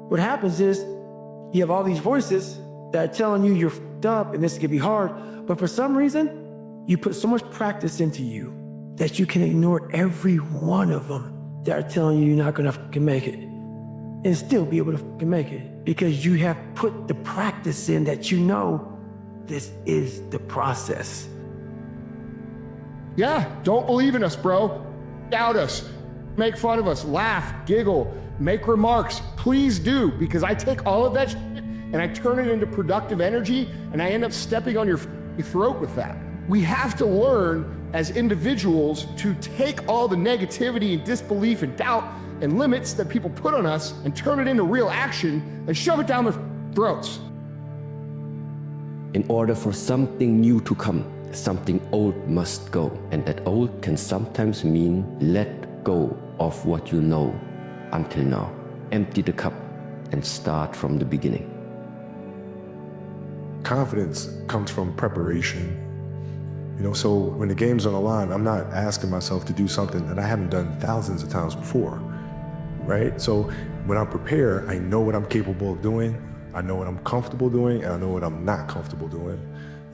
what happens is you have all these voices that are telling you you're f***ed up and this could be hard, but for some reason, you put so much practice into you that you can ignore every one of them that are telling you you're not gonna f***ing make it and still be able to f***ing make it because you have put the practice in that you know this is the process. Yeah, don't believe in us, bro. Doubt us. Make fun of us, laugh, giggle, make remarks. Please do, because I take all of that shit and I turn it into productive energy and I end up stepping on your throat with that. We have to learn as individuals to take all the negativity and disbelief and doubt and limits that people put on us and turn it into real action and shove it down their throats. In order for something new to come, something old must go. And that old can sometimes mean let go of what you know until now. Empty the cup and start from the beginning. Confidence comes from preparation. So when the game's on the line, I'm not asking myself to do something that I haven't done thousands of times before, right? So when I prepare, I know what I'm capable of doing, I know what I'm comfortable doing, and I know what I'm not comfortable doing.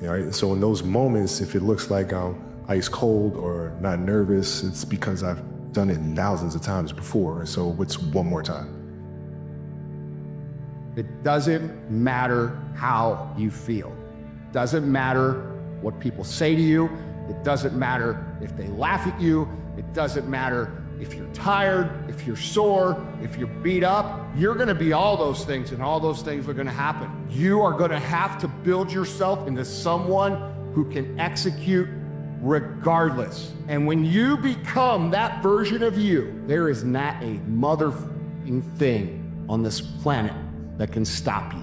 Right? So in those moments, if it looks like I'm ice cold or not nervous, it's because I've done it thousands of times before. And so what's one more time? It doesn't matter how you feel. It doesn't matter what people say to you. It doesn't matter if they laugh at you. It doesn't matter if you're tired, if you're sore, if you're beat up. You're gonna be all those things, and all those things are gonna happen. You are gonna have to build yourself into someone who can execute regardless. And when you become that version of you, there is not a motherfucking thing on this planet that can stop you.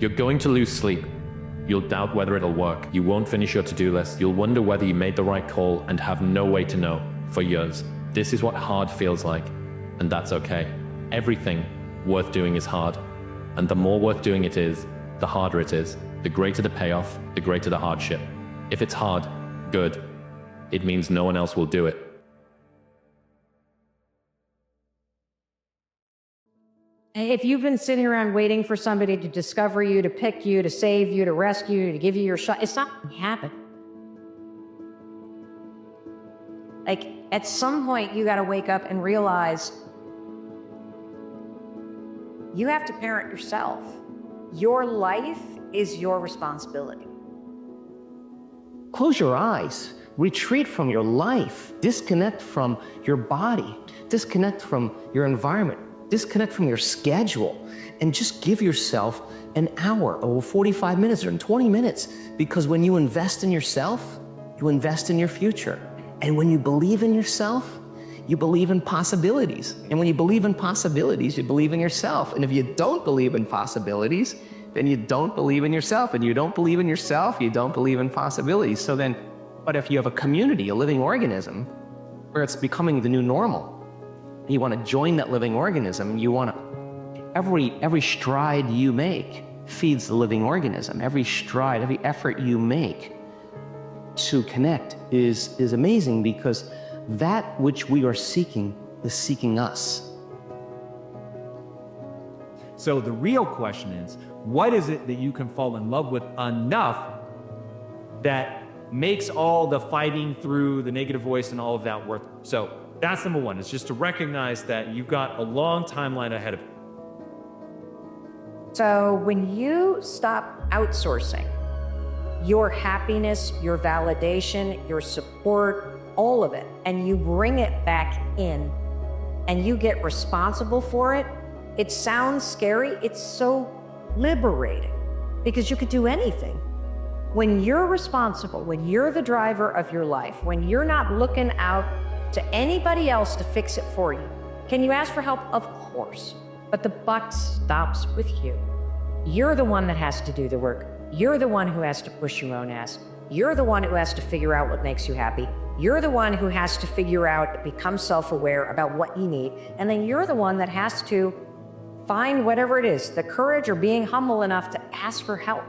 You're going to lose sleep. You'll doubt whether it'll work. You won't finish your to-do list. You'll wonder whether you made the right call and have no way to know for years. This is what hard feels like, and that's okay. Everything worth doing is hard, and the more worth doing it is, the harder it is. The greater the payoff, the greater the hardship. If it's hard, good. It means no one else will do it. If you've been sitting around waiting for somebody to discover you, to pick you, to save you, to rescue you, to give you your shot, it's not going to happen. Like, at some point, you got to wake up and realize you have to parent yourself. Your life is your responsibility. Close your eyes, retreat from your life, disconnect from your body, disconnect from your environment, disconnect from your schedule, and just give yourself an hour or 45 minutes or 20 minutes, because when you invest in yourself, you invest in your future. And when you believe in yourself, you believe in possibilities. And when you believe in possibilities, you believe in yourself. And if you don't believe in possibilities, then you don't believe in yourself. And you don't believe in yourself, you don't believe in possibilities. So then, but if you have a community, a living organism, where it's becoming the new normal, you want to join that living organism, you want to, every stride you make feeds the living organism. Every stride, every effort you make to connect is amazing, because that which we are seeking is seeking us. So the real question is, what is it that you can fall in love with enough that makes all the fighting through the negative voice and all of that worth it? So that's number one. It's just to recognize that you've got a long timeline ahead of you. So when you stop outsourcing your happiness, your validation, your support, all of it, and you bring it back in and you get responsible for it, it sounds scary. It's so liberating because you could do anything. When you're responsible, when you're the driver of your life, when you're not looking out to anybody else to fix it for you, can you ask for help? Of course, but the buck stops with you. You're the one that has to do the work. You're the one who has to push your own ass. You're the one who has to figure out what makes you happy. You're the one who has to figure out, become self-aware about what you need. And then you're the one that has to find whatever it is, the courage or being humble enough to ask for help.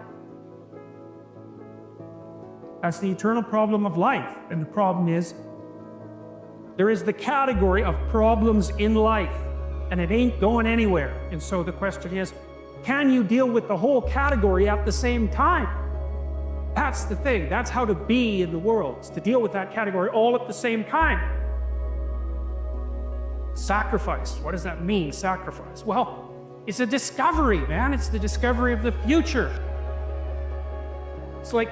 That's the eternal problem of life. And the problem is, there is the category of problems in life. and it ain't going anywhere. And so the question is, can you deal with the whole category at the same time? That's the thing. That's how to be in the world, is to deal with that category all at the same time. Sacrifice. What does that mean, sacrifice? Well, it's a discovery, man. It's the discovery of the future. It's like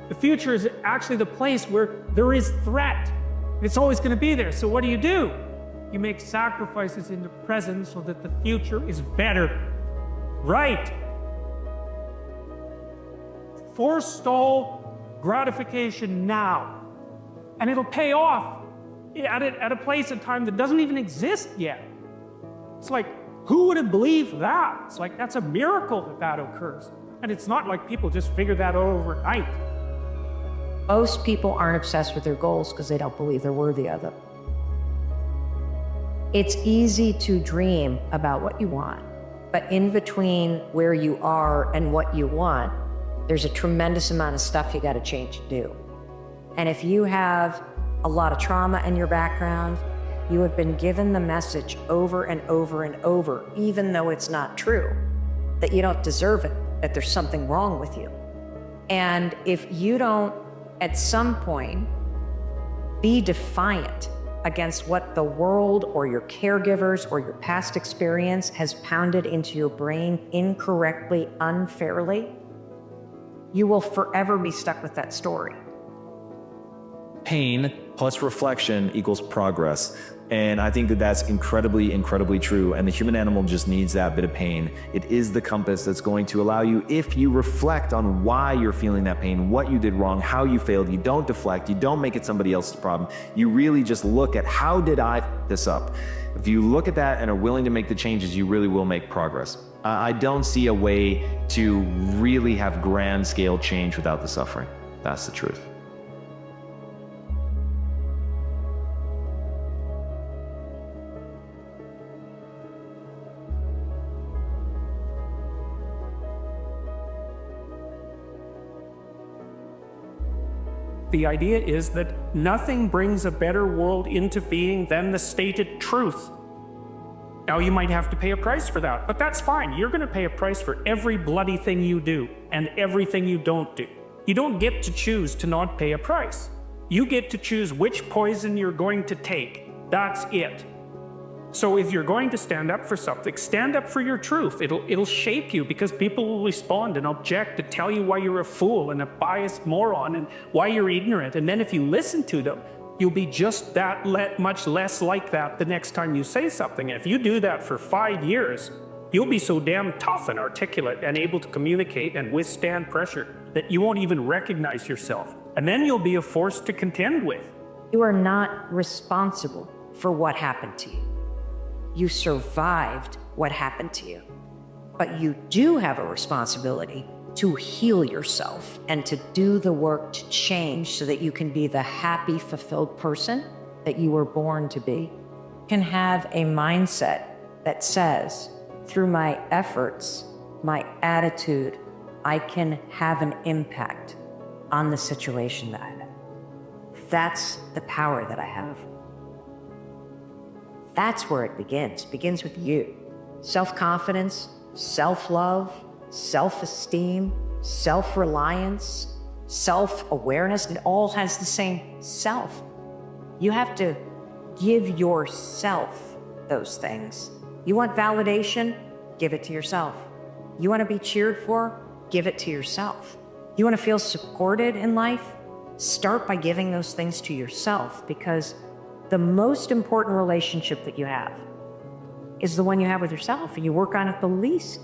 the future is actually the place where there is threat. It's always going to be there. So what do? You make sacrifices in the present so that the future is better. Right. Forestall gratification now, and it'll pay off at a place and time that doesn't even exist yet. It's like, who would have believed that? It's like, that's a miracle that that occurs. And it's not like people just figure that out overnight. Most people aren't obsessed with their goals because they don't believe they're worthy of them. It's easy to dream about what you want, but in between where you are and what you want, there's a tremendous amount of stuff you got to change and do. And if you have a lot of trauma in your background, you have been given the message over and over and over, even though it's not true, that you don't deserve it, that there's something wrong with you. And if you don't, at some point, be defiant against what the world or your caregivers or your past experience has pounded into your brain incorrectly, unfairly, you will forever be stuck with that story. Pain plus reflection equals progress. And I think that that's incredibly, incredibly true. And the human animal just needs that bit of pain. It is the compass that's going to allow you, if you reflect on why you're feeling that pain, what you did wrong, how you failed, you don't deflect, you don't make it somebody else's problem. You really just look at, how did I f this up? If you look at that and are willing to make the changes, you really will make progress. I don't see a way to really have grand scale change without the suffering. That's the truth. The idea is that nothing brings a better world into being than the stated truth. Now, you might have to pay a price for that, but that's fine. You're going to pay a price for every bloody thing you do and everything you don't do. You don't get to choose to not pay a price. You get to choose which poison you're going to take. That's it. So if you're going to stand up for something, stand up for your truth. It'll shape you, because people will respond and object and tell you why you're a fool and a biased moron and why you're ignorant. And then if you listen to them, you'll be just that much less like that the next time you say something. And if you do that for 5 years, you'll be so damn tough and articulate and able to communicate and withstand pressure that you won't even recognize yourself. And then you'll be a force to contend with. You are not responsible for what happened to you. You survived what happened to you. But you do have a responsibility to heal yourself and to do the work to change so that you can be the happy, fulfilled person that you were born to be. You can have a mindset that says, through my efforts, my attitude, I can have an impact on the situation that I'm in. That's the power that I have. That's where it begins. It begins with you. Self-confidence, self-love, self-esteem, self-reliance, self-awareness. It all has the same self. You have to give yourself those things. You want validation? Give it to yourself. You want to be cheered for? Give it to yourself. You want to feel supported in life? Start by giving those things to yourself, because the most important relationship that you have is the one you have with yourself, and you work on it the least.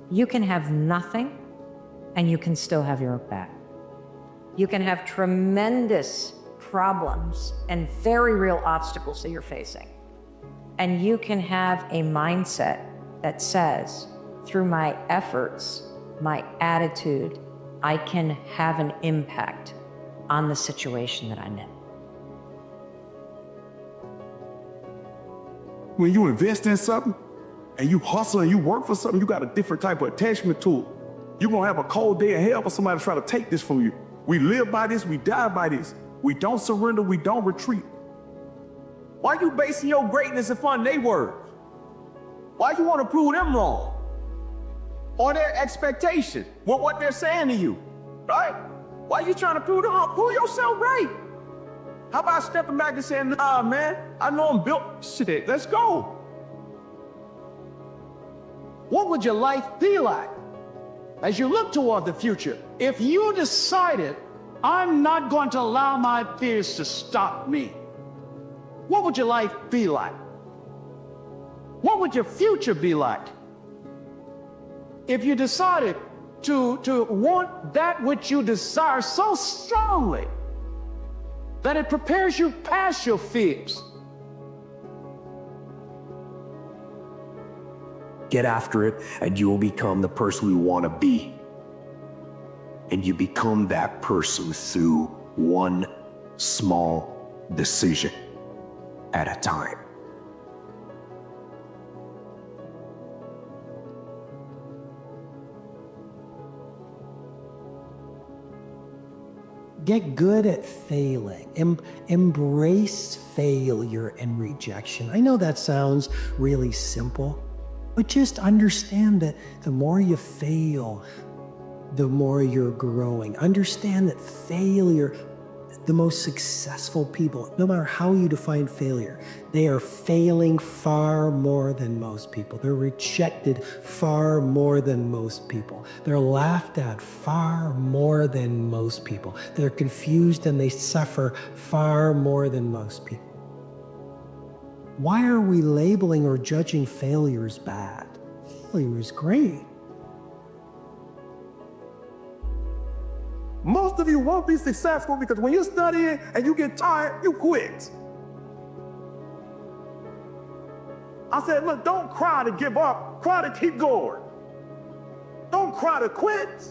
You can have nothing, and you can still have your own back. You can have tremendous problems and very real obstacles that you're facing. And you can have a mindset that says, through my efforts, my attitude, I can have an impact on the situation that I'm in. When you invest in something and you hustle and you work for something, you got a different type of attachment to it. You're gonna have a cold day in hell for somebody to try to take this from you. We live by this, we die by this. We don't surrender, we don't retreat. Why you basing your greatness upon their words? Why you want to prove them wrong? Or their expectation, what they're saying to you, right? Why you trying to prove them wrong? Prove yourself right. How about stepping back and saying, nah, man, I know I'm built, shit, let's go. What would your life be like as you look toward the future if you decided, I'm not going to allow my fears to stop me? What would your life be like? What would your future be like if you decided to want that which you desire so strongly that it prepares you past your fears? Get after it, and you will become the person you want to be. And you become that person through one small decision at a time. Get good at failing. Embrace failure and rejection. I know that sounds really simple, but just understand that the more you fail, the more you're growing. Understand that failure, the most successful people, no matter how you define failure, they are failing far more than most people. They're rejected far more than most people. They're laughed at far more than most people. They're confused and they suffer far more than most people. Why are we labeling or judging failure as bad? Failure is great. Most of you won't be successful because when you're studying and you get tired, you quit. I said, look, don't cry to give up, cry to keep going. Don't cry to quit.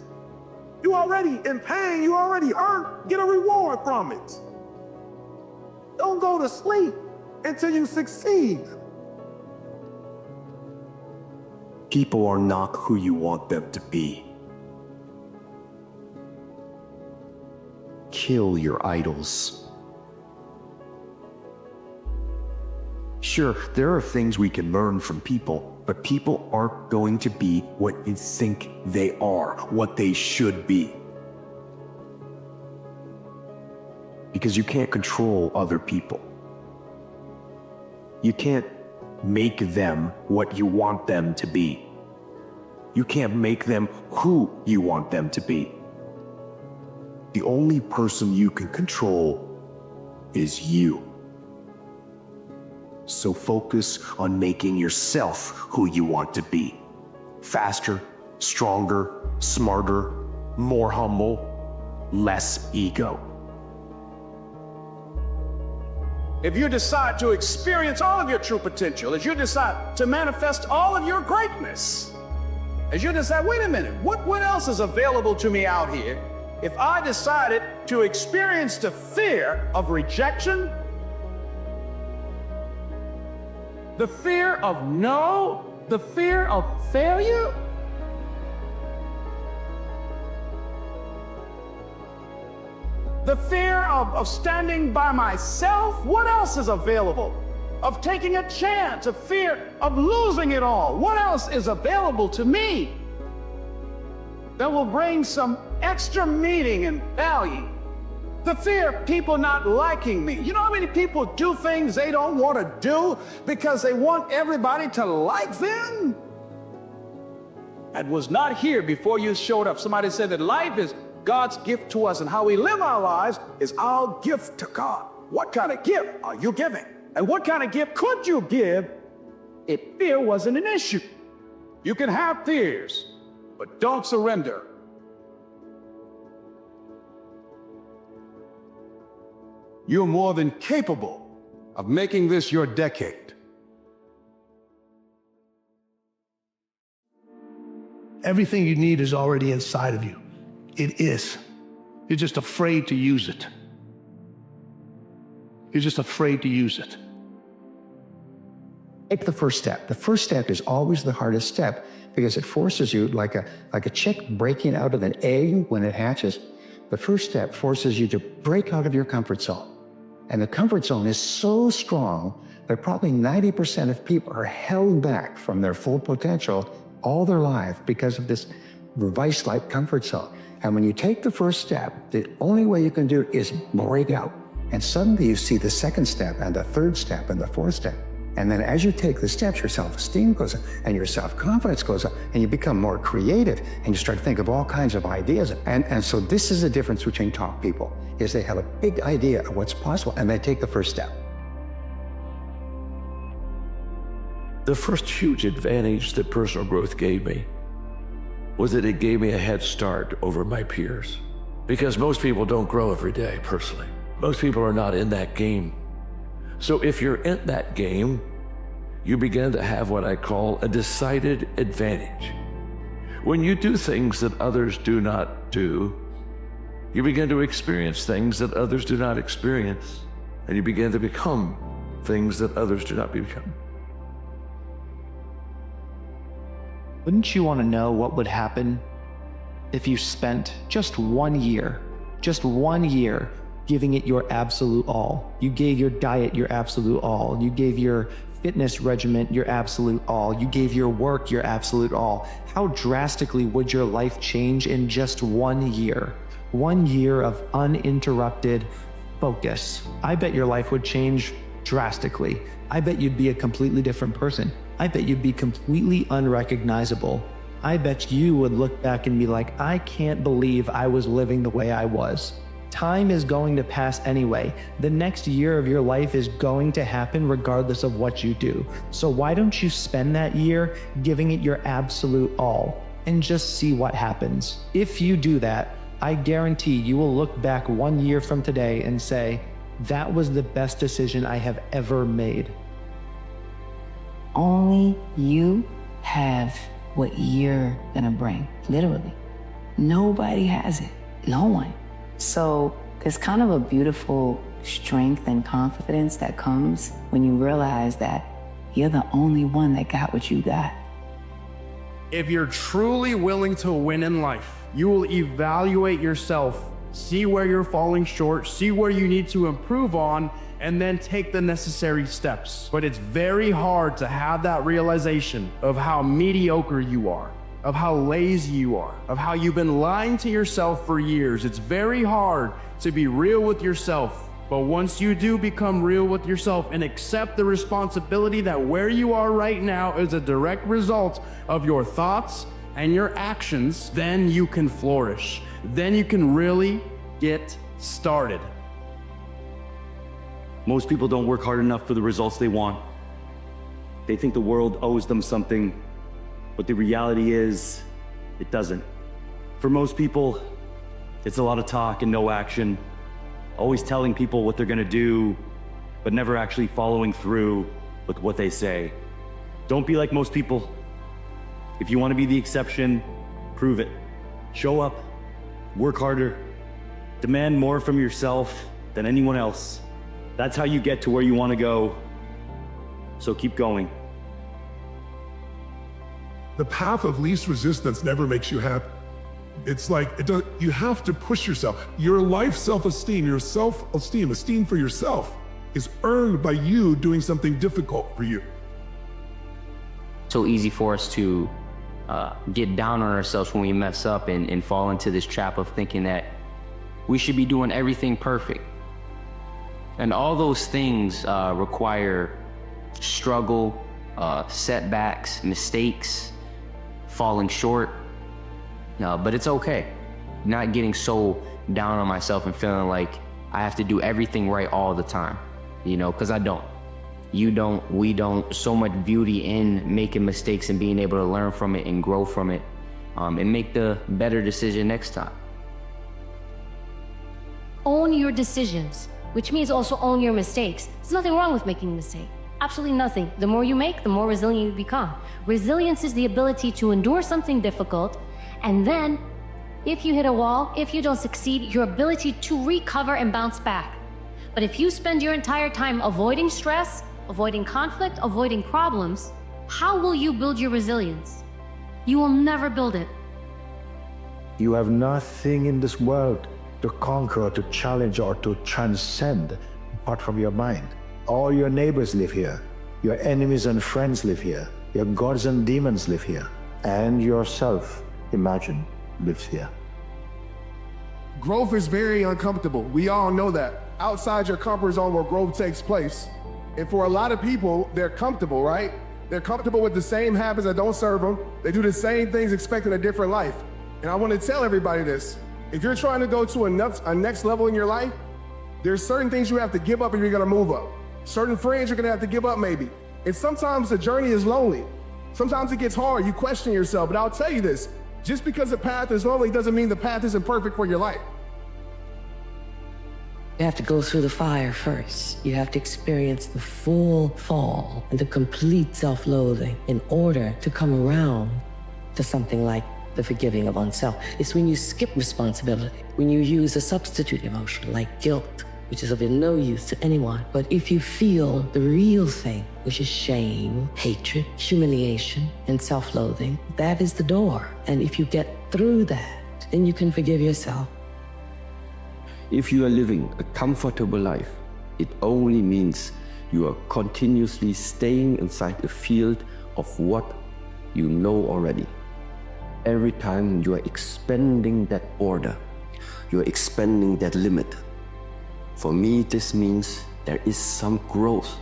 You already in pain, you already hurt, get a reward from it. Don't go to sleep until you succeed. People are not who you want them to be. Kill your idols. Sure, there are things we can learn from people, but people aren't going to be what you think they are, what they should be. Because you can't control other people. You can't make them what you want them to be. You can't make them who you want them to be. The only person you can control is you. So focus on making yourself who you want to be. Faster, stronger, smarter, more humble, less ego. If you decide to experience all of your true potential, as you decide to manifest all of your greatness, as you decide, wait a minute, what else is available to me out here if I decided to experience the fear of rejection, the fear of no, the fear of failure? The fear of standing by myself? What else is available? Of taking a chance, a fear of losing it all. What else is available to me that will bring some extra meaning and value? The fear of people not liking me. You know how many people do things they don't want to do because they want everybody to like them? That was not here before you showed up. Somebody said that life is God's gift to us, and how we live our lives is our gift to God. What kind of gift are you giving? And what kind of gift could you give if fear wasn't an issue? You can have fears, but don't surrender. You're more than capable of making this your decade. Everything you need is already inside of you. It is. You're just afraid to use it. You're just afraid to use it. Take the first step. The first step is always the hardest step because it forces you, like a chick breaking out of an egg when it hatches. The first step forces you to break out of your comfort zone And the comfort zone is so strong that probably 90% of people are held back from their full potential all their life because of this vice-like comfort zone. And when you take the first step, the only way you can do it is break out. And suddenly you see the second step and the third step and the fourth step. And then as you take the steps, your self-esteem goes up and your self-confidence goes up and you become more creative and you start to think of all kinds of ideas. And so this is the difference between top people, is they have a big idea of what's possible and they take the first step. The first huge advantage that personal growth gave me was that it gave me a head start over my peers. Because most people don't grow every day, personally. Most people are not in that game. So if you're in that game, you begin to have what I call a decided advantage. When you do things that others do not do, you begin to experience things that others do not experience, and you begin to become things that others do not become. Wouldn't you want to know what would happen if you spent just 1 year giving it your absolute all? You gave your diet your absolute all. You gave your fitness regimen your absolute all. You gave your work your absolute all. How drastically would your life change in just 1 year? 1 year of uninterrupted focus. I bet your life would change drastically. I bet you'd be a completely different person. I bet you'd be completely unrecognizable. I bet you would look back and be like, I can't believe I was living the way I was. Time is going to pass anyway. The next year of your life is going to happen regardless of what you do. So why don't you spend that year giving it your absolute all and just see what happens? If you do that, I guarantee you will look back 1 year from today and say, that was the best decision I have ever made. Only you have what you're gonna bring, literally. Nobody has it, no one. So there's kind of a beautiful strength and confidence that comes when you realize that you're the only one that got what you got. If you're truly willing to win in life, you will evaluate yourself, see where you're falling short, see where you need to improve on, and then take the necessary steps. But it's very hard to have that realization of how mediocre you are, of how lazy you are, of how you've been lying to yourself for years. It's very hard to be real with yourself. But once you do become real with yourself and accept the responsibility that where you are right now is a direct result of your thoughts and your actions, then you can flourish. Then you can really get started. Most people don't work hard enough for the results they want. They think the world owes them something, but the reality is, it doesn't. For most people, it's a lot of talk and no action, always telling people what they're gonna do, but never actually following through with what they say. Don't be like most people. If you wanna be the exception, prove it. Show up, work harder, demand more from yourself than anyone else. That's how you get to where you want to go. So keep going. The path of least resistance never makes you happy. It's like, you have to push yourself. Your life self-esteem, your self-esteem, esteem for yourself is earned by you doing something difficult for you. So easy for us to get down on ourselves when we mess up and fall into this trap of thinking that we should be doing everything perfect. And all those things require struggle, setbacks, mistakes, falling short. But it's okay. Not getting so down on myself and feeling like I have to do everything right all the time, because I don't. You don't, we don't. So much beauty in making mistakes and being able to learn from it and grow from it and make the better decision next time. Own your decisions, which means also own your mistakes. There's nothing wrong with making a mistake. Absolutely nothing. The more you make, the more resilient you become. Resilience is the ability to endure something difficult, and then, if you hit a wall, if you don't succeed, your ability to recover and bounce back. But if you spend your entire time avoiding stress, avoiding conflict, avoiding problems, how will you build your resilience? You will never build it. You have nothing in this world to conquer, to challenge, or to transcend apart from your mind. All your neighbors live here. Your enemies and friends live here. Your gods and demons live here. And yourself, imagine, lives here. Growth is very uncomfortable. We all know that. Outside your comfort zone where growth takes place. And for a lot of people, they're comfortable, right? They're comfortable with the same habits that don't serve them. They do the same things expecting a different life. And I want to tell everybody this. If you're trying to go to a next level in your life, there's certain things you have to give up if you're going to move up. Certain friends you're going to have to give up maybe. And sometimes the journey is lonely. Sometimes it gets hard. You question yourself. But I'll tell you this. Just because the path is lonely doesn't mean the path isn't perfect for your life. You have to go through the fire first. You have to experience the full fall and the complete self-loathing in order to come around to something like the forgiving of oneself. It's when you skip responsibility, when you use a substitute emotion like guilt, which is of no use to anyone. But if you feel the real thing, which is shame, hatred, humiliation, and self-loathing, that is the door. And if you get through that, then you can forgive yourself. If you are living a comfortable life, it only means you are continuously staying inside a field of what you know already. Every time you are expanding that border, you are expanding that limit. For me, this means there is some growth.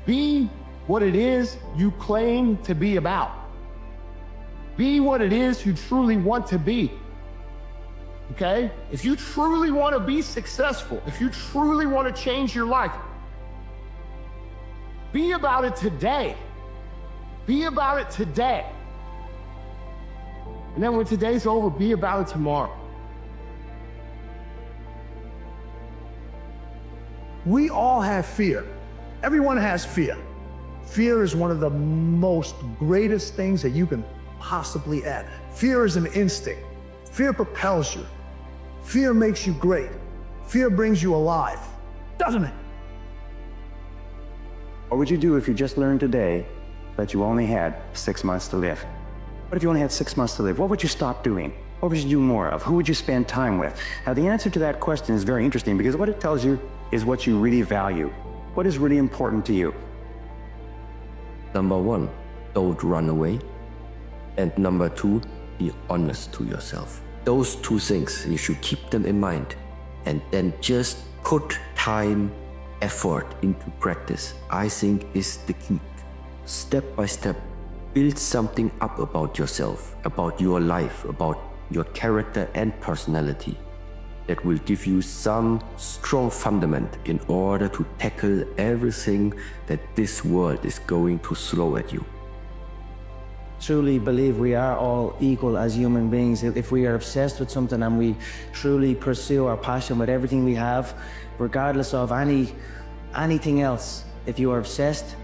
Be what it is you claim to be about. Be what it is you truly want to be. Okay? If you truly want to be successful, if you truly want to change your life, be about it today. Be about it today. And then when today's over, be about it tomorrow. We all have fear. Everyone has fear. Fear is one of the most greatest things that you can possibly add. Fear is an instinct. Fear propels you. Fear makes you great. Fear brings you alive, doesn't it? What would you do if you just learned today that you only had 6 months to live? What if you only had 6 months to live? What would you stop doing? What would you do more of? Who would you spend time with? Now, the answer to that question is very interesting because what it tells you is what you really value. What is really important to you? Number 1, don't run away. And number 2, be honest to yourself. Those 2 things, you should keep them in mind. And then just put time, effort into practice. I think is the key. Step by step, build something up about yourself, about your life, about your character and personality. That will give you some strong fundament in order to tackle everything that this world is going to throw at you. Truly believe we are all equal as human beings. If we are obsessed with something and we truly pursue our passion with everything we have, regardless of anything else, if you are obsessed,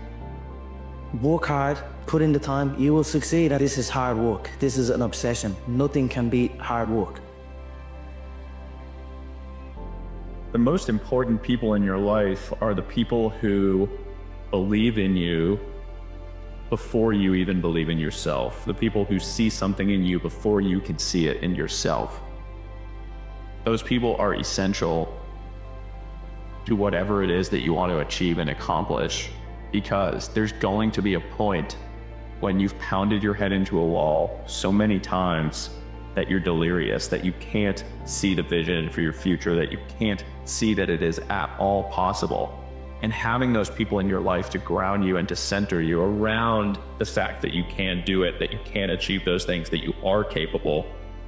work hard, put in the time, you will succeed. This is hard work. This is an obsession. Nothing can beat hard work. The most important people in your life are the people who believe in you before you even believe in yourself. The people who see something in you before you can see it in yourself. Those people are essential to whatever it is that you want to achieve and accomplish, because there's going to be a point when you've pounded your head into a wall so many times that you're delirious, that you can't see the vision for your future, that you can't see that it is at all possible. And having those people in your life to ground you and to center you around the fact that you can do it, that you can achieve those things, that you are capable,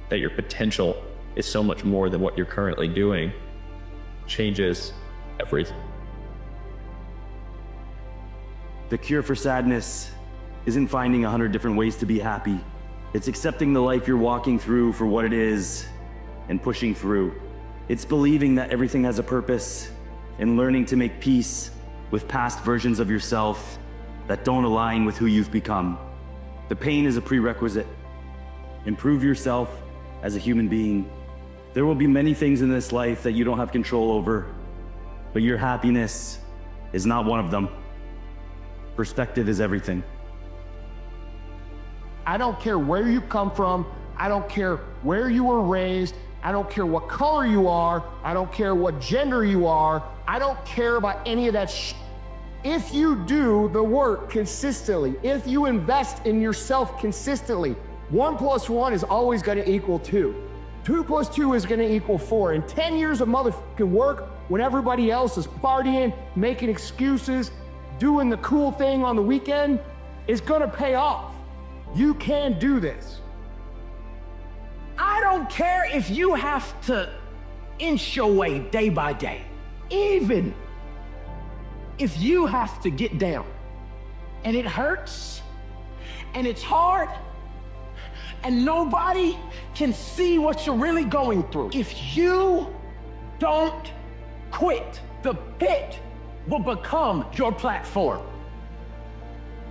that your potential is so much more than what you're currently doing, changes everything. The cure for sadness isn't finding 100 different ways to be happy. It's accepting the life you're walking through for what it is and pushing through. It's believing that everything has a purpose and learning to make peace with past versions of yourself that don't align with who you've become. The pain is a prerequisite. Improve yourself as a human being. There will be many things in this life that you don't have control over, but your happiness is not one of them. Perspective is everything. I don't care where you come from. I don't care where you were raised. I don't care what color you are. I don't care what gender you are. I don't care about any of that shit. If you do the work consistently, if you invest in yourself consistently, 1 + 1 is always going to equal 2. 2 + 2 is going to equal 4. And 10 years of motherfucking work when everybody else is partying, making excuses, doing the cool thing on the weekend is going to pay off. You can do this. I don't care if you have to inch your way day by day, even if you have to get down and it hurts and it's hard and nobody can see what you're really going through. If you don't quit, the pit will become your platform.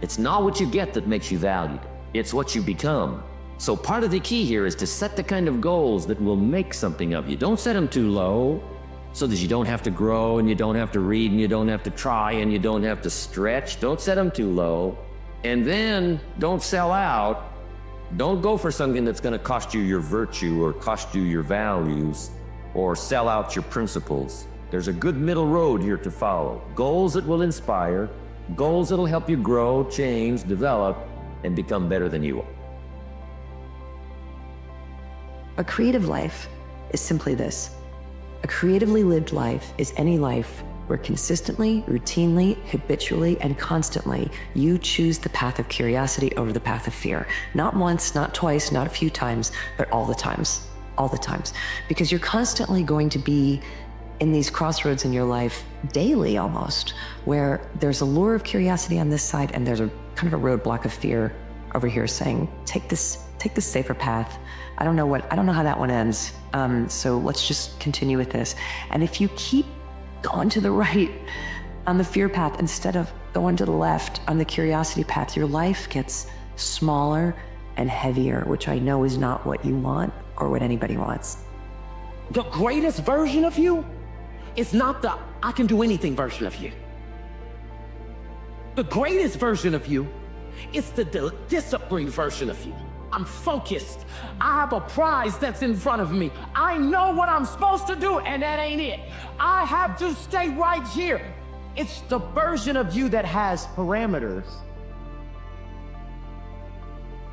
It's not what you get that makes you valued. It's what you become. So part of the key here is to set the kind of goals that will make something of you. Don't set them too low so that you don't have to grow and you don't have to read and you don't have to try and you don't have to stretch. Don't set them too low. And then don't sell out. Don't go for something that's going to cost you your virtue or cost you your values or sell out your principles. There's a good middle road here to follow. Goals that will inspire, goals that will help you grow, change, develop, and become better than you are. A creative life is simply this. A creatively lived life is any life where consistently, routinely, habitually, and constantly you choose the path of curiosity over the path of fear. Not once, not twice, not a few times, but all the times. All the times. Because you're constantly going to be in these crossroads in your life, daily almost, where there's a lure of curiosity on this side and there's a kind of a roadblock of fear over here saying, take this safer path. I don't know how that one ends. So let's just continue with this. And if you keep going to the right on the fear path instead of going to the left on the curiosity path, your life gets smaller and heavier, which I know is not what you want or what anybody wants. The greatest version of you is not the I can do anything version of you. The greatest version of you is the disciplined version of you. I'm focused. I have a prize that's in front of me. I know what I'm supposed to do, and that ain't it. I have to stay right here. It's the version of you that has parameters.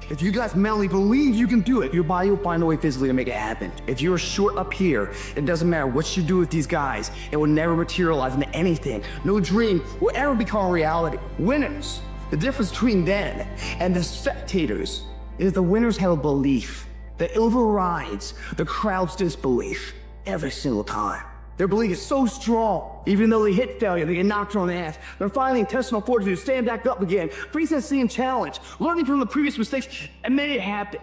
If you guys mentally believe you can do it, your body will find a way physically to make it happen. If you're short up here, it doesn't matter what you do with these guys, it will never materialize into anything. No dream will ever become a reality. Winners, the difference between them and the spectators is the winners have a belief that overrides the crowd's disbelief every single time. Their belief is so strong, even though they hit failure, they get knocked on the ass. They're finding intestinal fortitude to stand back up again, facing the same challenge, learning from the previous mistakes, and make it happen.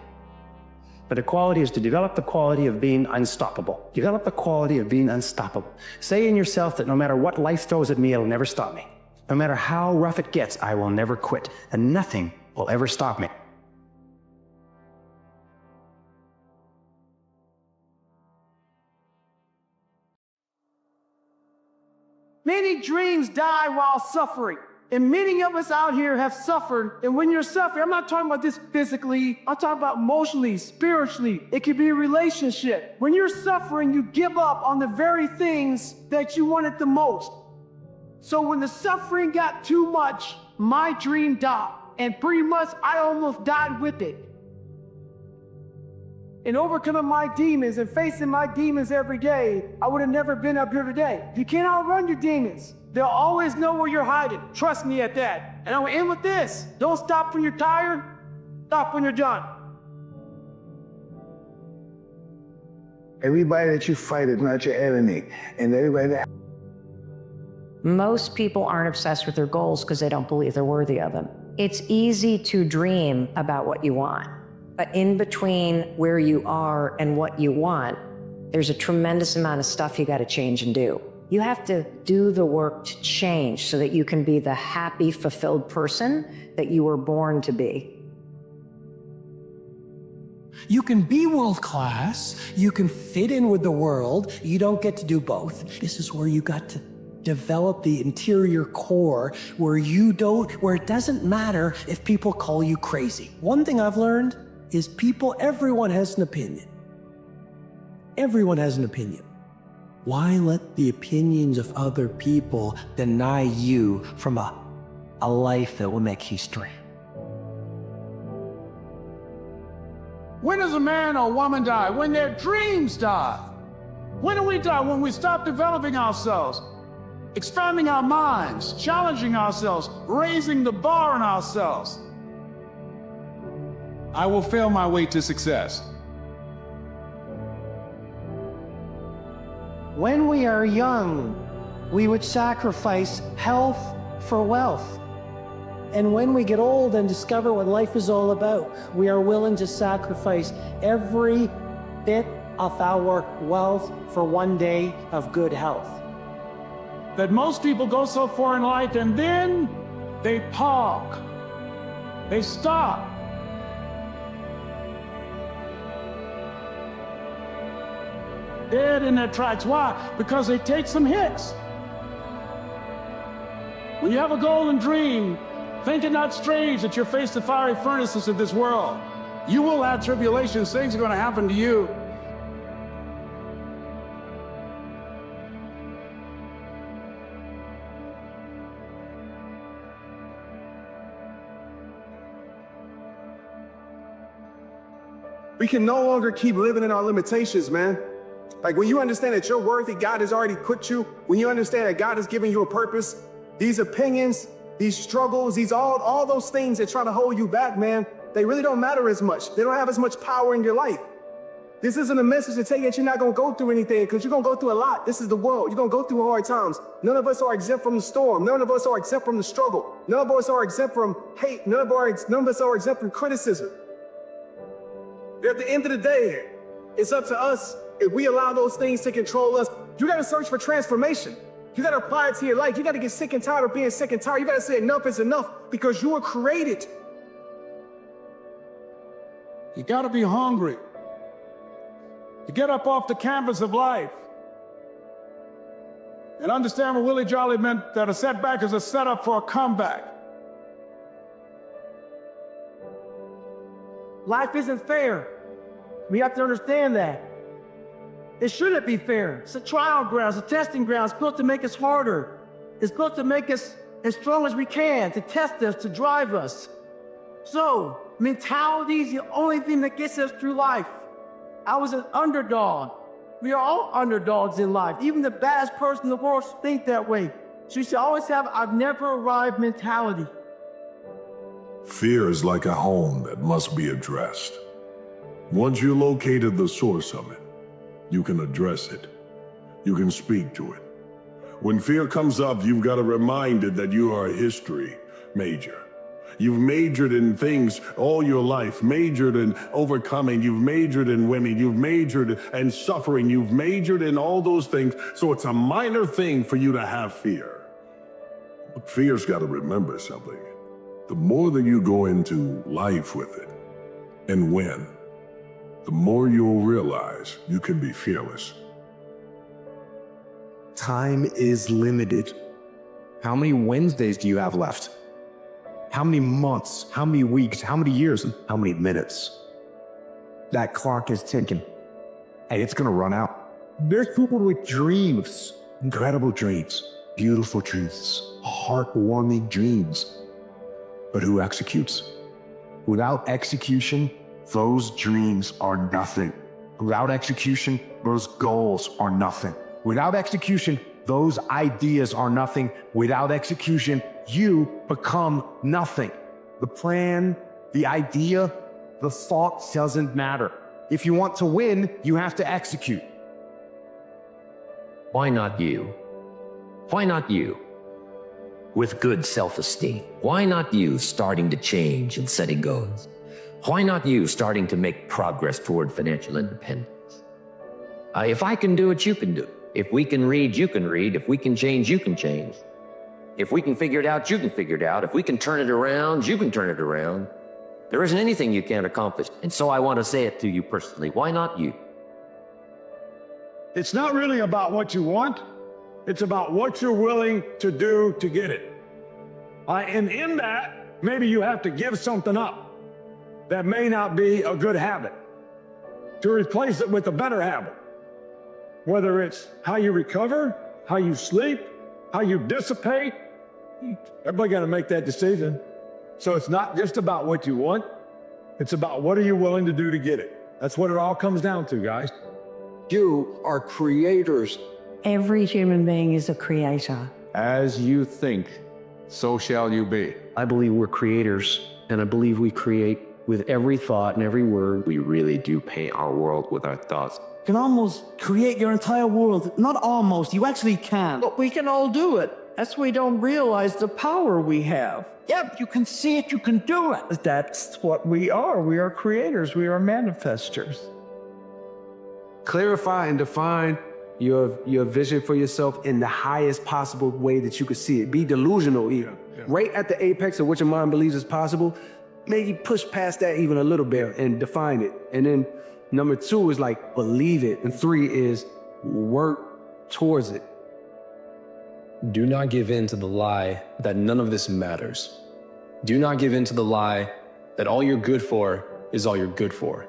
But the quality is to develop the quality of being unstoppable. Develop the quality of being unstoppable. Say in yourself that no matter what life throws at me, it'll never stop me. No matter how rough it gets, I will never quit, and nothing will ever stop me. Many dreams die while suffering. And many of us out here have suffered. And when you're suffering, I'm not talking about this physically, I'm talking about emotionally, spiritually. It could be a relationship. When you're suffering, you give up on the very things that you wanted the most. So when the suffering got too much, my dream died. And pretty much I almost died with it. In overcoming my demons and facing my demons every day, I would have never been up here today. You can't outrun your demons. They'll always know where you're hiding. Trust me at that. And I will end with this. Don't stop when you're tired. Stop when you're done. Everybody that you fight is not your enemy. And everybody that... Most people aren't obsessed with their goals because they don't believe they're worthy of them. It's easy to dream about what you want. But in between where you are and what you want, there's a tremendous amount of stuff you got to change and do. You have to do the work to change so that you can be the happy, fulfilled person that you were born to be. You can be world class, you can fit in with the world, you don't get to do both. This is where you got to develop the interior core where it doesn't matter if people call you crazy. One thing I've learned is everyone has an opinion. Everyone has an opinion. Why let the opinions of other people deny you from a life that will make history? When does a man or woman die? When their dreams die. When do we die? When we stop developing ourselves, expanding our minds, challenging ourselves, raising the bar on ourselves. I will fail my way to success. When we are young, we would sacrifice health for wealth. And when we get old and discover what life is all about, we are willing to sacrifice every bit of our wealth for one day of good health. That most people go so far in life and then they park. They stop. Dead in their tracks. Why? Because they take some hits. When you have a golden dream, think it not strange that you're faced the fiery furnaces of this world. You will have tribulations. Things are going to happen to you. We can no longer keep living in our limitations, man. Like when you understand that you're worthy, God has already put you, when you understand that God has given you a purpose, these opinions, these struggles, all those things that try to hold you back, man, they really don't matter as much. They don't have as much power in your life. This isn't a message to tell you that you're not going to go through anything, because you're going to go through a lot. This is the world. You're going to go through hard times. None of us are exempt from the storm. None of us are exempt from the struggle. None of us are exempt from hate. None of us are exempt from criticism. At the end of the day, it's up to us. If we allow those things to control us, you got to search for transformation. You got to apply it to your life. You got to get sick and tired of being sick and tired. You got to say enough is enough, because you were created. You got to be hungry to get up off the canvas of life and understand what Willie Jolly meant, that a setback is a setup for a comeback. Life isn't fair. We have to understand that. It shouldn't be fair. It's a trial ground, it's a testing ground. It's built to make us harder. It's built to make us as strong as we can, to test us, to drive us. So, mentality is the only thing that gets us through life. I was an underdog. We are all underdogs in life. Even the baddest person in the world should think that way. So you should always have I've never arrived mentality. Fear is like a home that must be addressed. Once you located the source of it, you can address it. You can speak to it. When fear comes up, you've got to remind it that you are a history major. You've majored in things all your life, majored in overcoming, you've majored in winning, you've majored in suffering, you've majored in all those things. So it's a minor thing for you to have fear. But fear's got to remember something. The more that you go into life with it and win, the more you'll realize you can be fearless. Time is limited. How many Wednesdays do you have left? How many months? How many weeks? How many years? And how many minutes? That clock is ticking, and it's gonna run out. There's people with dreams, incredible dreams, beautiful dreams, heartwarming dreams. But who executes? Without execution, those dreams are nothing. Without execution, those goals are nothing. Without execution, those ideas are nothing. Without execution, you become nothing. The plan, the idea, the thought doesn't matter. If you want to win, you have to execute. Why not you? Why not you? With good self-esteem. Why not you starting to change and setting goals? Why not you starting to make progress toward financial independence? If I can do it, you can do it. If we can read, you can read. If we can change, you can change. If we can figure it out, you can figure it out. If we can turn it around, you can turn it around. There isn't anything you can't accomplish. And so I want to say it to you personally. Why not you? It's not really about what you want. It's about what you're willing to do to get it. And in that, maybe you have to give something up that may not be a good habit to replace it with a better habit. Whether it's how you recover, how you sleep, how you dissipate, everybody got to make that decision. So it's not just about what you want, it's about what are you willing to do to get it. That's what it all comes down to, guys. You are creators. Every human being is a creator. As you think, so shall you be. I believe we're creators, and I believe we create with every thought and every word. We really do paint our world with our thoughts. You can almost create your entire world. Not almost, you actually can. But we can all do it. That's why we don't realize the power we have. Yep, you can see it, you can do it. That's what we are. We are creators. We are manifestors. Clarify and define your vision for yourself in the highest possible way that you could see it. Be delusional even. Right at the apex of what your mind believes is possible, maybe push past that even a little bit and define it. And then number 2 is like, believe it. And 3 is work towards it. Do not give in to the lie that none of this matters. Do not give in to the lie that all you're good for is all you're good for.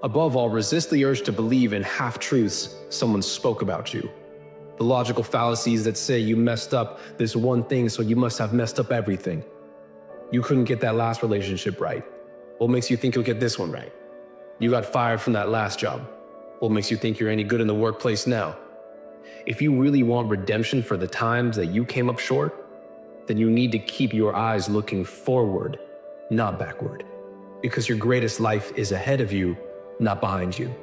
Above all, resist the urge to believe in half-truths someone spoke about you. The logical fallacies that say you messed up this one thing, so you must have messed up everything. You couldn't get that last relationship right. What makes you think you'll get this one right? You got fired from that last job. What makes you think you're any good in the workplace now? If you really want redemption for the times that you came up short, then you need to keep your eyes looking forward, not backward. Because your greatest life is ahead of you, not behind you.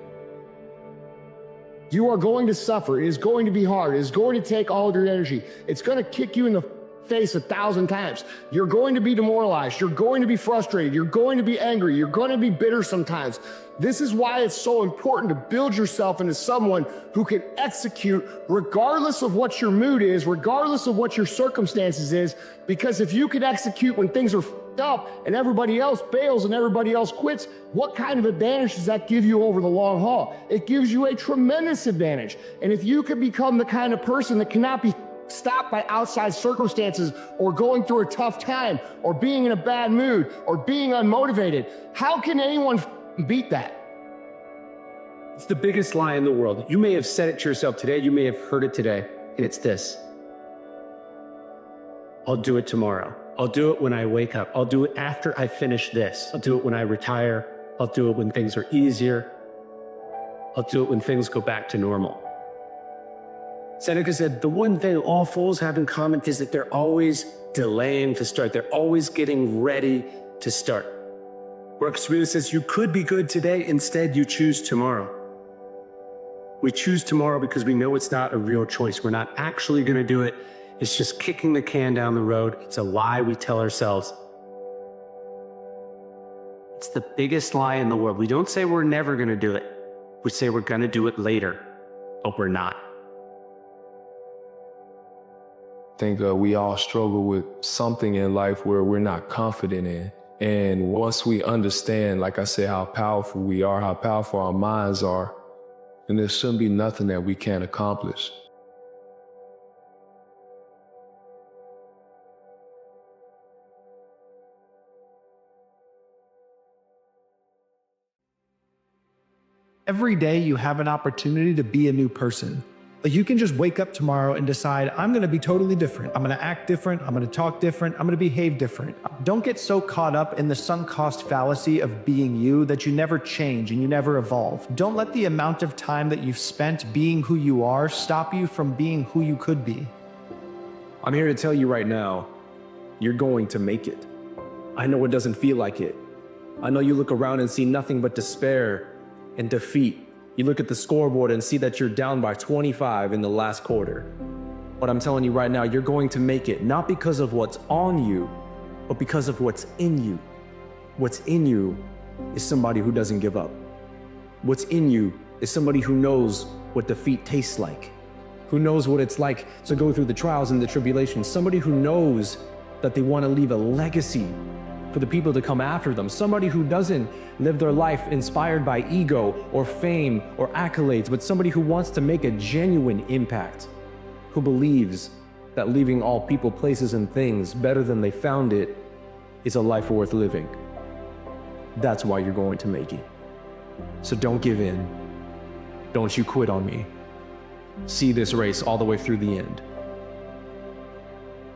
You are going to suffer. It is going to be hard. It is going to take all of your energy. It's going to kick you in the face 1,000 times. You're going to be demoralized. You're going to be frustrated. You're going to be angry. You're going to be bitter sometimes. This is why it's so important to build yourself into someone who can execute regardless of what your mood is, regardless of what your circumstances is, because if you can execute when things are f***ed up and everybody else bails and everybody else quits, what kind of advantage does that give you over the long haul? It gives you a tremendous advantage. And if you can become the kind of person that cannot be stopped by outside circumstances or going through a tough time or being in a bad mood or being unmotivated, how can anyone beat that? It's the biggest lie in the world. You may have said it to yourself today, you may have heard it today, and it's this. I'll do it tomorrow. I'll do it when I wake up. I'll do it after I finish this. I'll do it when I retire. I'll do it when things are easier. I'll do it when things go back to normal. Seneca said, the one thing all fools have in common is that they're always delaying to start. They're always getting ready to start. Marcus Aurelius says, you could be good today, instead you choose tomorrow. We choose tomorrow because we know it's not a real choice. We're not actually gonna do it. It's just kicking the can down the road. It's a lie we tell ourselves. It's the biggest lie in the world. We don't say we're never gonna do it. We say we're gonna do it later, but we're not. I think we all struggle with something in life where we're not confident in. And once we understand, like I said, how powerful we are, how powerful our minds are, then there shouldn't be nothing that we can't accomplish. Every day you have an opportunity to be a new person. Like you can just wake up tomorrow and decide, I'm gonna be totally different. I'm gonna act different. I'm gonna talk different. I'm gonna behave different. Don't get so caught up in the sunk cost fallacy of being you that you never change and you never evolve. Don't let the amount of time that you've spent being who you are stop you from being who you could be. I'm here to tell you right now, you're going to make it. I know it doesn't feel like it. I know you look around and see nothing but despair and defeat. You look at the scoreboard and see that you're down by 25 in the last quarter. But I'm telling you right now, you're going to make it, not because of what's on you, but because of what's in you. What's in you is somebody who doesn't give up. What's in you is somebody who knows what defeat tastes like, who knows what it's like to go through the trials and the tribulations, somebody who knows that they want to leave a legacy for the people to come after them. Somebody who doesn't live their life inspired by ego or fame or accolades, but somebody who wants to make a genuine impact, who believes that leaving all people, places, and things better than they found it is a life worth living. That's why you're going to make it. So don't give in. Don't you quit on me. See this race all the way through the end.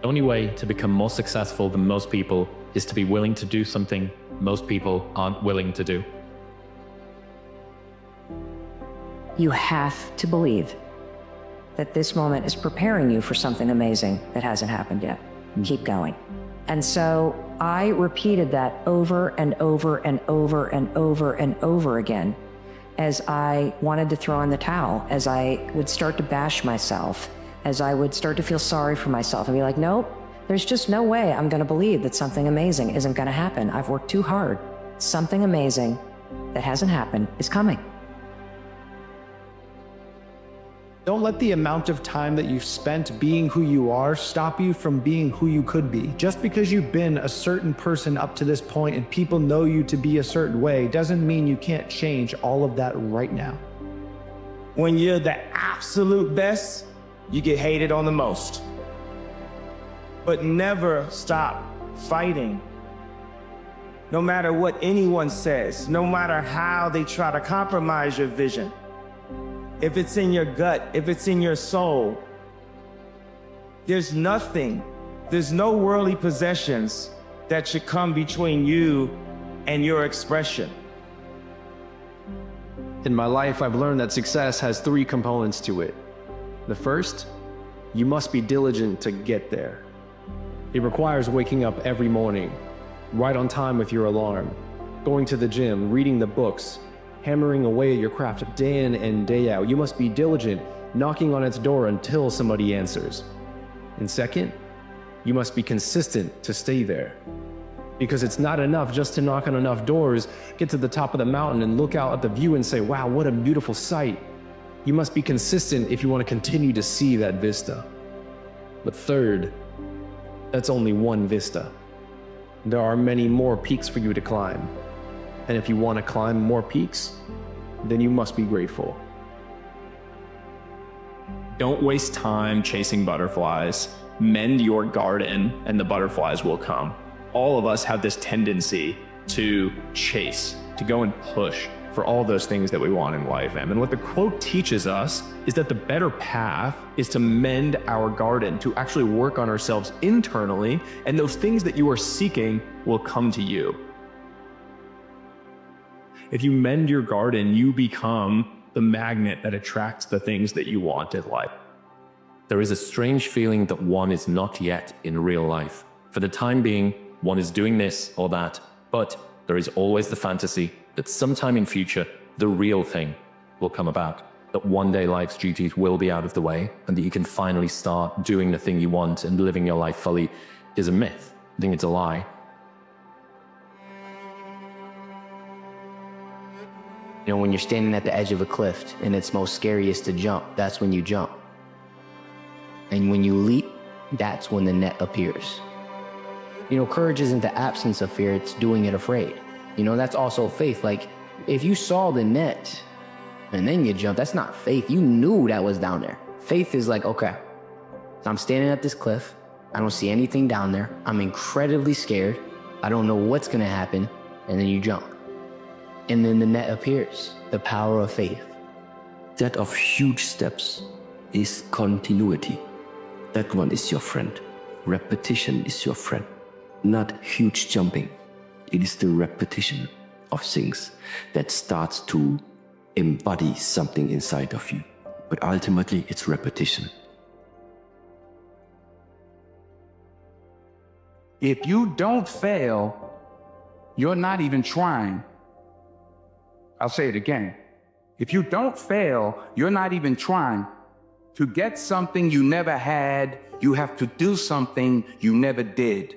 The only way to become more successful than most people is to be willing to do something most people aren't willing to do. You have to believe that this moment is preparing you for something amazing that hasn't happened yet. Keep going. And so I repeated that over and over and over and over and over again as I wanted to throw in the towel, as I would start to bash myself, as I would start to feel sorry for myself and be like, nope, there's just no way I'm gonna believe that something amazing isn't gonna happen. I've worked too hard. Something amazing that hasn't happened is coming. Don't let the amount of time that you've spent being who you are stop you from being who you could be. Just because you've been a certain person up to this point and people know you to be a certain way doesn't mean you can't change all of that right now. When you're the absolute best, you get hated on the most. But never stop fighting. No matter what anyone says, no matter how they try to compromise your vision. If it's in your gut, if it's in your soul, there's nothing, there's no worldly possessions that should come between you and your expression. In my life, I've learned that success has 3 components to it. The first, you must be diligent to get there. It requires waking up every morning, right on time with your alarm, going to the gym, reading the books, hammering away at your craft day in and day out. You must be diligent, knocking on its door until somebody answers. And second, you must be consistent to stay there. Because it's not enough just to knock on enough doors, get to the top of the mountain and look out at the view and say, wow, what a beautiful sight. You must be consistent if you want to continue to see that vista. But third, that's only one vista. There are many more peaks for you to climb. And if you want to climb more peaks, then you must be grateful. Don't waste time chasing butterflies. Mend your garden and the butterflies will come. All of us have this tendency to chase, to go and push for all those things that we want in life. And what the quote teaches us is that the better path is to mend our garden, to actually work on ourselves internally, and those things that you are seeking will come to you. If you mend your garden, you become the magnet that attracts the things that you want in life. There is a strange feeling that one is not yet in real life. For the time being, one is doing this or that, but there is always the fantasy that sometime in future, the real thing will come about. That one day life's duties will be out of the way and that you can finally start doing the thing you want and living your life fully is a myth. I think it's a lie. You know, when you're standing at the edge of a cliff and it's most scariest to jump, that's when you jump. And when you leap, that's when the net appears. You know, courage isn't the absence of fear, it's doing it afraid. You know, that's also faith. Like, if you saw the net and then you jump, that's not faith. You knew that was down there. Faith is like, okay, so I'm standing at this cliff. I don't see anything down there. I'm incredibly scared. I don't know what's gonna happen. And then you jump. And then the net appears, the power of faith. That of huge steps is continuity. That one is your friend. Repetition is your friend. Not huge jumping. It is the repetition of things that starts to embody something inside of you. But ultimately, it's repetition. If you don't fail, you're not even trying. I'll say it again. If you don't fail, you're not even trying. To get something you never had, you have to do something you never did.